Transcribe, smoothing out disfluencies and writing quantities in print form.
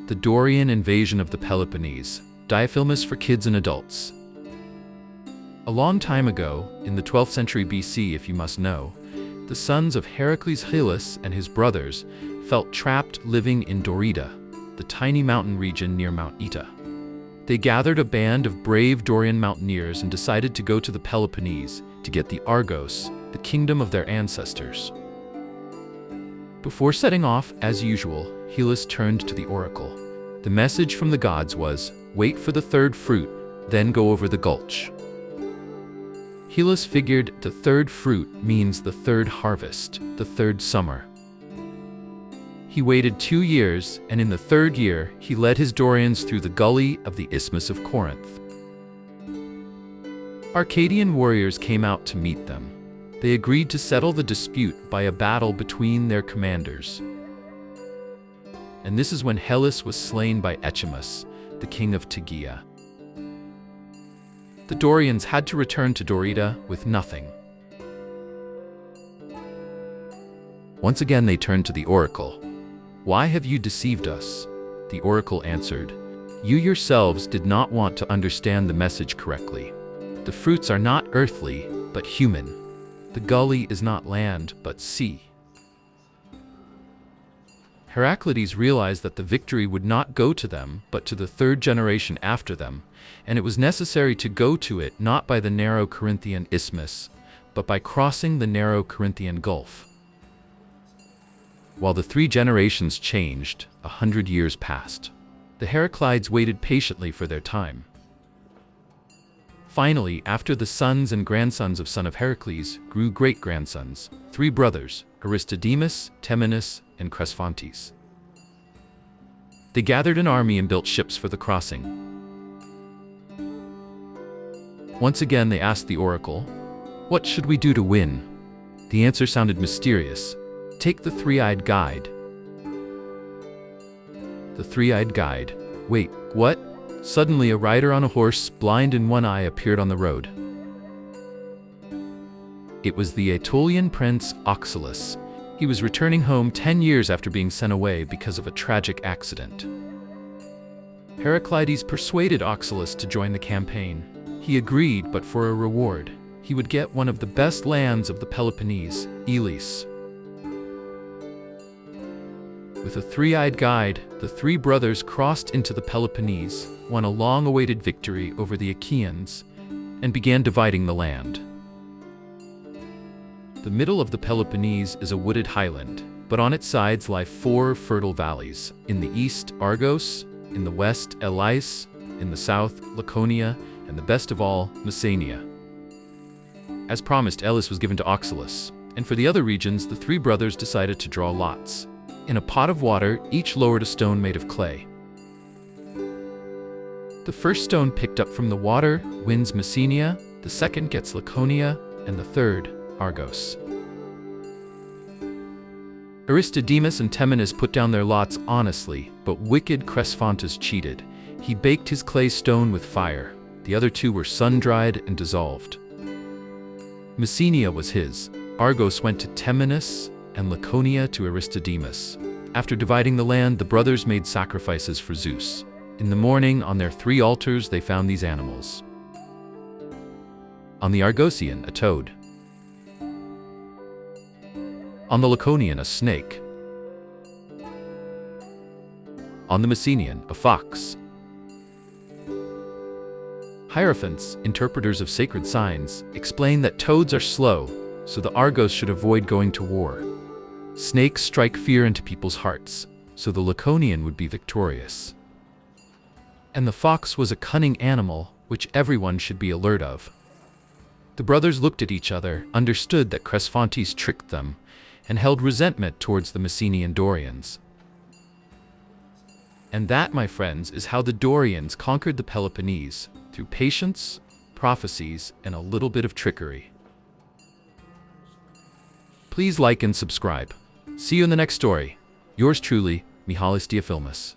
The Dorian invasion of the Peloponnese, Diafilmus for kids and adults. A long time ago, in the 12th century BC if you must know, the sons of Heracles Hylas and his brothers felt trapped living in Dorida, the tiny mountain region near Mount Ita. They gathered a band of brave Dorian mountaineers and decided to go to the Peloponnese to get the Argos, the kingdom of their ancestors. Before setting off, as usual, Hylas turned to the oracle. The message from the gods was, wait for the third fruit, then go over the gulch. Hylas figured the third fruit means the third harvest, the third summer. He waited 2 years, and in the third year, he led his Dorians through the gully of the Isthmus of Corinth. Arcadian warriors came out to meet them. They agreed to settle the dispute by a battle between their commanders. And this is when Hylas was slain by Echimus, the king of Tegea. The Dorians had to return to Dorida with nothing. Once again they turned to the oracle. Why have you deceived us? The oracle answered, you yourselves did not want to understand the message correctly. The fruits are not earthly, but human. The gully is not land, but sea. Heraclides realized that the victory would not go to them, but to the third generation after them, and it was necessary to go to it not by the narrow Corinthian isthmus, but by crossing the narrow Corinthian Gulf. While the 3 generations changed, 100 years passed. The Heraclides waited patiently for their time. Finally, after the sons and grandsons of son of Heracles grew great-grandsons, 3 brothers, Aristodemus, Temenus, and Cresphontes. They gathered an army and built ships for the crossing. Once again they asked the oracle, what should we do to win? The answer sounded mysterious. Take the 3-eyed guide. The 3-eyed guide. Wait, what? Suddenly a rider on a horse, blind in one eye, appeared on the road. It was the Aetolian prince Oxylus. He was returning home 10 years after being sent away because of a tragic accident. Heraclides persuaded Oxylus to join the campaign. He agreed, but for a reward. He would get one of the best lands of the Peloponnese, Elis. With a 3-eyed guide, the 3 brothers crossed into the Peloponnese, won a long-awaited victory over the Achaeans, and began dividing the land. The middle of the Peloponnese is a wooded highland, but on its sides lie 4 fertile valleys. In the east, Argos; in the west, Elis; in the south, Laconia; and the best of all, Messenia. As promised, Elis was given to Oxylus, and for the other regions, the 3 brothers decided to draw lots. In a pot of water, each lowered a stone made of clay. The first stone picked up from the water wins Messenia, the second gets Laconia, and the third, Argos. Aristodemus and Temenus put down their lots honestly, but wicked Cresphontes cheated. He baked his clay stone with fire. The other 2 were sun-dried and dissolved. Messenia was his. Argos went to Temenus, and Laconia to Aristodemus. After dividing the land, the brothers made sacrifices for Zeus. In the morning, on their 3 altars, they found these animals. On the Argosian, a toad. On the Laconian, a snake. On the Messenian, a fox. Hierophants, interpreters of sacred signs, explain that toads are slow, so the Argos should avoid going to war. Snakes strike fear into people's hearts, so the Laconian would be victorious. And the fox was a cunning animal, which everyone should be alert of. The brothers looked at each other, understood that Cresphontes tricked them, and held resentment towards the Messenian Dorians. And that, my friends, is how the Dorians conquered the Peloponnese, through patience, prophecies, and a little bit of trickery. Please like and subscribe. See you in the next story. Yours truly, Mihalis Diafilmus.